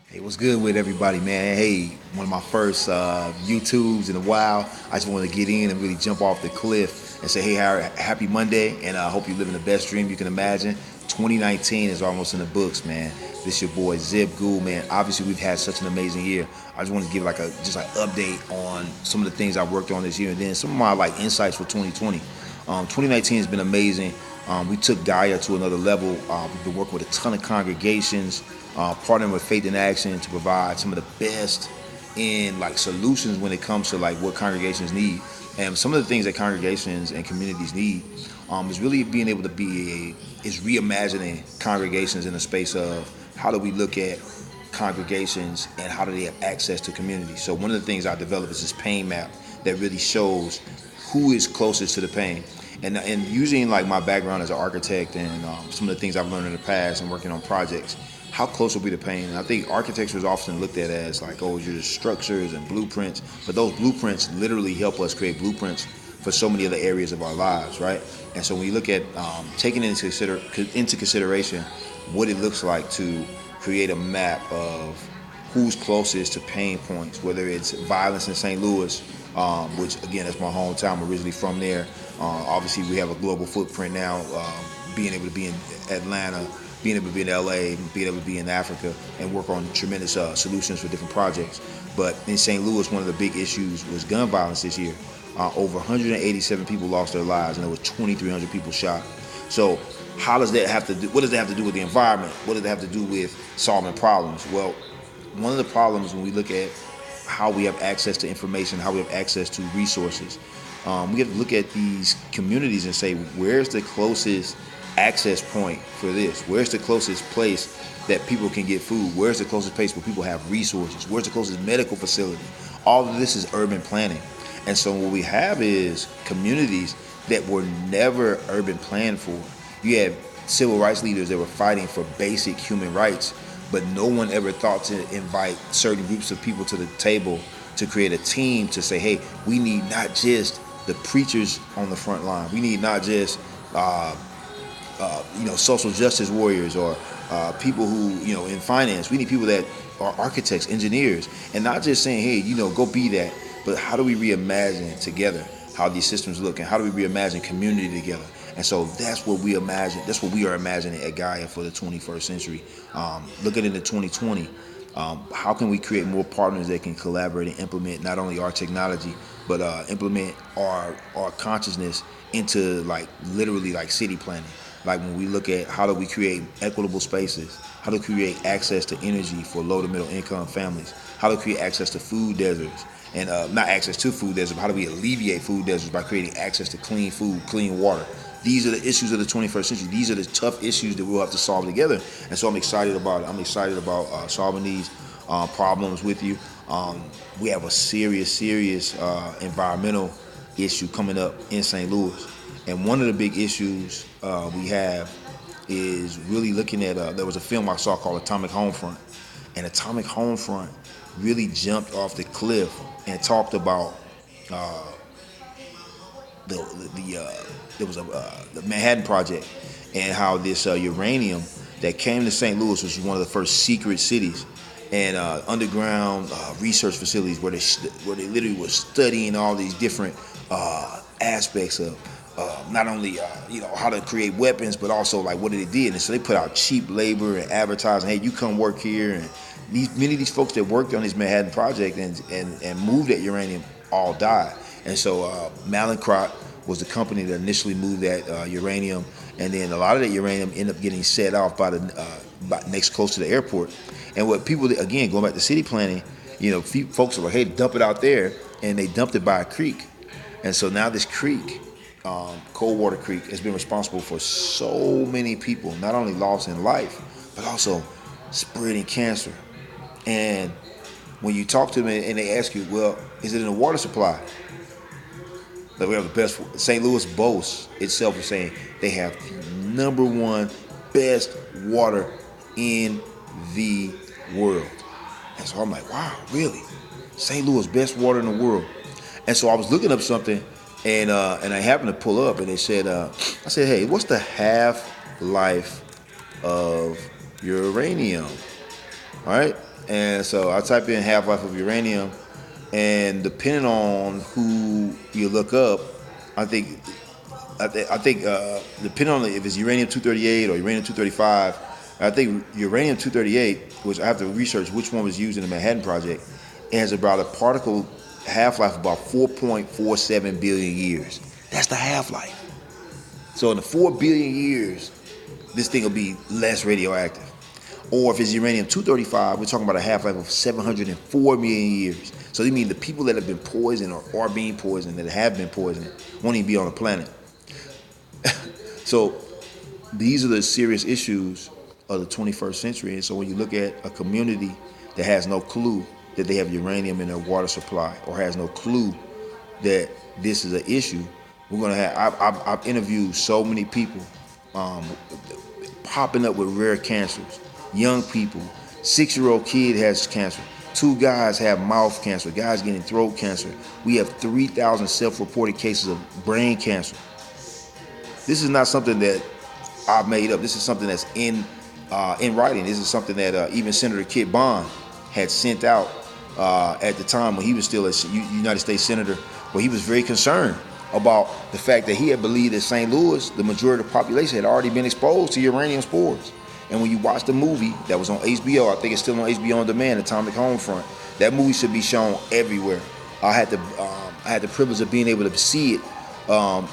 Hey, what's good with everybody, man? Hey, one of my first YouTubes in a while. I just want to get in and really jump off the cliff and say, hey, happy Monday, and I hope you're living the best dream you can imagine. 2019 is almost in the books, man. This your boy Zib Ghoul, man. Obviously, we've had such an amazing year. I just want to give like a just like update on some of the things I worked on this year, and then some of my like insights for 2020. 2019 has been amazing. We took Gaia to another level. We've been working with a ton of congregations, partnering with Faith in Action to provide some of the best in like solutions when it comes to like what congregations need. And some of the things that congregations and communities need is really being able to is reimagining congregations in the space of how do we look at congregations and how do they have access to community. So one of the things I developed is this pain map that really shows who is closest to the pain. And using like my background as an architect and some of the things I've learned in the past and working on projects, how close will be the pain? And I think architecture is often looked at as like, oh, you're just structures and blueprints, but those blueprints literally help us create blueprints for so many other areas of our lives, right? And so when you look at taking into consideration what it looks like to create a map of who's closest to pain points, whether it's violence in St. Louis, which again, that's my hometown. I'm originally from there. Obviously, we have a global footprint now, being able to be in Atlanta, being able to be in LA, being able to be in Africa, and work on tremendous solutions for different projects. But in St. Louis, one of the big issues was gun violence this year. Over 187 people lost their lives, and there were 2,300 people shot. So, how does that have to do? What does that have to do with the environment? What does that have to do with solving problems? Well, one of the problems when we look at how we have access to information, how we have access to resources, we have to look at these communities and say, where's the closest access point for this? Where's the closest place that people can get food? Where's the closest place where people have resources? Where's the closest medical facility? All of this is urban planning. And so what we have is communities that were never urban planned for. You have civil rights leaders that were fighting for basic human rights, but no one ever thought to invite certain groups of people to the table to create a team to say, hey, we need not just the preachers on the front line. We need not just social justice warriors or people who, in finance. We need people that are architects, engineers, and not just saying, hey, go be that, but how do we reimagine together how these systems look and how do we reimagine community together? And so that's what we imagine. That's what we are imagining at Gaia for the 21st century. Looking into 2020, how can we create more partners that can collaborate and implement not only our technology, but implement our consciousness into like literally like city planning. Like when we look at how do we create equitable spaces, how to create access to energy for low to middle income families, how to create access to food deserts, and not access to food deserts, but how do we alleviate food deserts by creating access to clean food, clean water. These are the issues of the 21st century. These are the tough issues that we'll have to solve together. And so I'm excited about it. I'm excited about solving these problems with you. We have a serious environmental issue coming up in St. Louis. And one of the big issues we have is really looking at, there was a film I saw called Atomic Homefront. And Atomic Homefront really jumped off the cliff and talked about there was the Manhattan Project and how this uranium that came to St. Louis, which was one of the first secret cities, and underground research facilities where they literally were studying all these different aspects of not only how to create weapons, but also like what it did. And so they put out cheap labor and advertising. Hey, you come work here. And many of these folks that worked on this Manhattan Project and moved that uranium all died. And so Mallinckrodt was the company that initially moved that uranium, and then a lot of that uranium ended up getting set off by next close to the airport. And what people, again, going back to city planning, folks are like, hey, dump it out there, and they dumped it by a creek. And so now this creek, Coldwater Creek, has been responsible for so many people, not only loss in life, but also spreading cancer. And when you talk to them and they ask you, well, is it in the water supply? Like we have the best. St. Louis boasts itself of saying they have the number one best water in the world. And so I'm like, wow, really? St. Louis best water in the world. And so I was looking up something, and I happened to pull up, and they said, I said, hey, what's the half life of uranium? All right, and so I type in half-life of uranium, and depending on who you look up, I think depending on if it's uranium 238 or uranium 235, I think uranium 238, which I have to research which one was used in the Manhattan Project, it has about a particle half-life of about 4.47 billion years. That's the half-life. So in the 4 billion years, this thing will be less radioactive. Or if it's uranium 235, we're talking about a half-life of 704 million years. So they mean the people that have been poisoned or are being poisoned, that have been poisoned, won't even be on the planet. So these are the serious issues of the 21st century. And so when you look at a community that has no clue that they have uranium in their water supply, or has no clue that this is an issue, we're gonna have. I've interviewed so many people popping up with rare cancers. Young people, 6-year-old kid has cancer. 2 guys have mouth cancer. Guys getting throat cancer. We have 3,000 self-reported cases of brain cancer. This is not something that I've made up. This is something that's in writing. This is something that even Senator Kit Bond had sent out at the time when he was still a United States Senator, where he was very concerned about the fact that he had believed that St. Louis, the majority of the population, had already been exposed to uranium spores. And when you watch the movie that was on HBO, I think it's still on HBO on demand, Atomic Homefront, that movie should be shown everywhere. I had the privilege of being able to see it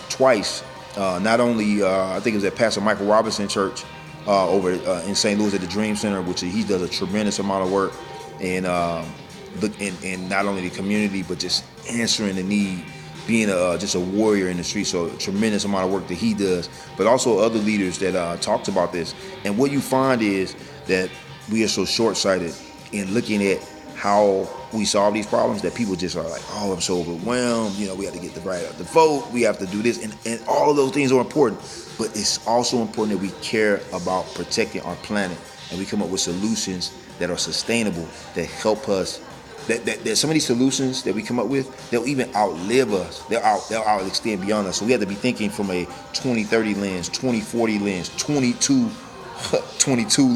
twice. Not only, I think it was at Pastor Michael Robinson Church over in St. Louis at the Dream Center, which he does a tremendous amount of work in not only the community, but just answering the need, being just a warrior in the street. So a tremendous amount of work that he does, but also other leaders that talked about this. And what you find is that we are so short-sighted in looking at how we solve these problems that people just are like, oh, I'm so overwhelmed. You know, we have to get the right to vote. We have to do this. And all of those things are important. But it's also important that we care about protecting our planet, and we come up with solutions that are sustainable, that help us. That some of these solutions that we come up with, they'll even outlive us. They'll extend beyond us. So we have to be thinking from a 2030 lens, 2040 lens, 22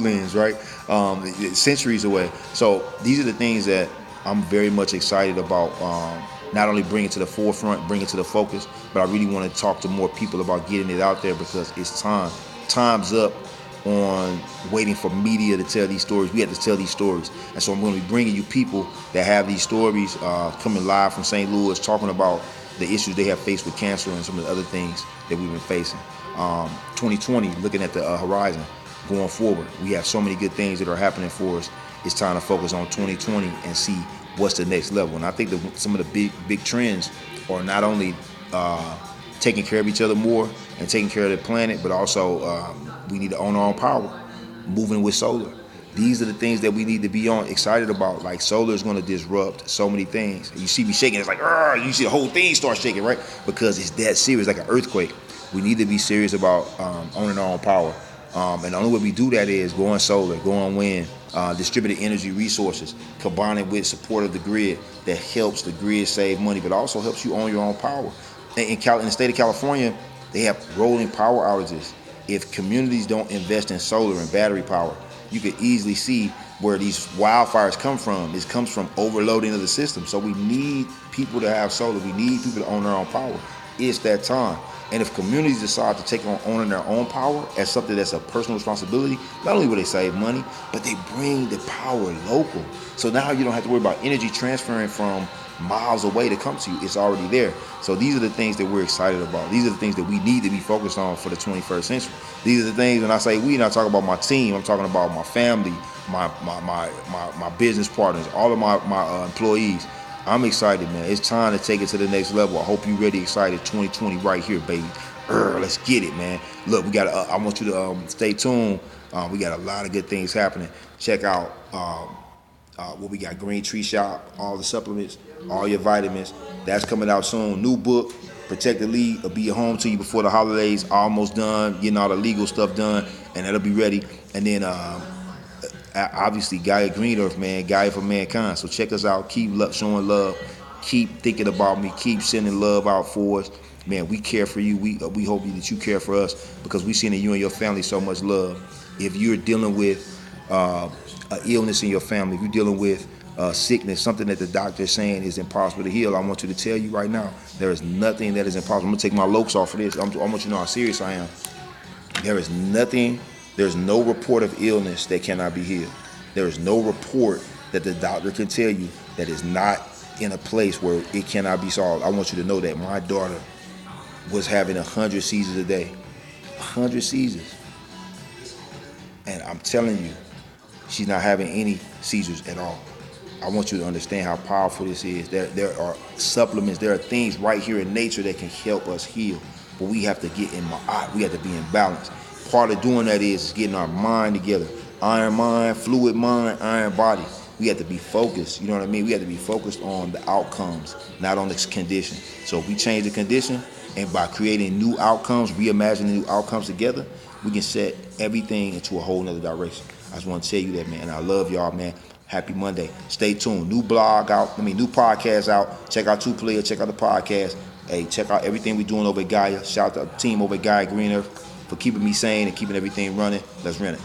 lens, right? Centuries away. So these are the things that I'm very much excited about. Not only bring it to the forefront, bring it to the focus, but I really want to talk to more people about getting it out there, because it's time. Time's up on waiting for media to tell these stories. We have to tell these stories. And so I'm going to be bringing you people that have these stories, coming live from St. Louis, talking about the issues they have faced with cancer and some of the other things that we've been facing. 2020, looking at the horizon, going forward, we have so many good things that are happening for us. It's time to focus on 2020 and see what's the next level. And I think that some of the big trends are not only taking care of each other more and taking care of the planet, but also we need to own our own power, moving with solar. These are the things that we need to be excited about. Like, solar is going to disrupt so many things. You see me shaking, it's like, you see the whole thing start shaking, right? Because it's that serious, like an earthquake. We need to be serious about owning our own power. And the only way we do that is going solar, going wind, distributed energy resources, combining with support of the grid that helps the grid save money, but also helps you own your own power. In the state of California, they have rolling power outages. If communities don't invest in solar and battery power, you could easily see where these wildfires come from. This comes from overloading of the system. So we need people to have solar. We need people to own their own power. It's that time. And if communities decide to take on owning their own power as something that's a personal responsibility, not only will they save money, but they bring the power local. So now you don't have to worry about energy transferring from miles away to come to you. It's already there. So these are the things that we're excited about. These are the things that we need to be focused on for the 21st century. These are the things, when I say we, not talking about my team, I'm talking about my family, my business partners, all of my employees. I'm excited, man. It's time to take it to the next level. I hope you're ready, excited. 2020 right here, baby. Let's get it, man. Look, we got. I want you to stay tuned. We got a lot of good things happening. Check out what we got. Green Tree Shop, all the supplements, all your vitamins. That's coming out soon. New book, Protect the Lead, will be home to you before the holidays. Almost done, getting all the legal stuff done, and that'll be ready. And then obviously Gaia Green Earth, man, Gaia for Mankind. So check us out. Keep showing love. Keep thinking about me. Keep sending love out for us. Man, we care for you. We hope that you care for us, because we sending you and your family so much love. If you're dealing with illness in your family, if you're dealing with sickness, something that the doctor is saying is impossible to heal, I want you to tell you right now, there is nothing that is impossible. I'm gonna take my lokes off of this. I want you to know how serious I am. There is nothing, there's no report of illness that cannot be healed. There is no report that the doctor can tell you that is not in a place where it cannot be solved. I want you to know that my daughter was having 100 seizures a day. 100 seizures. And I'm telling you, she's not having any seizures at all. I want you to understand how powerful this is. There are supplements, there are things right here in nature that can help us heal. But we have to get we have to be in balance. Part of doing that is getting our mind together. Iron mind, fluid mind, iron body. We have to be focused, you know what I mean? We have to be focused on the outcomes, not on the condition. So if we change the condition, and by creating new outcomes, reimagining new outcomes together, we can set everything into a whole nother direction. I just want to tell you that, man. I love y'all, man. Happy Monday. Stay tuned. New podcast out. Check out 2 Player. Check out the podcast. Hey, check out everything we're doing over at Gaia. Shout out to the team over at Gaia Green Earth for keeping me sane and keeping everything running. Let's run it.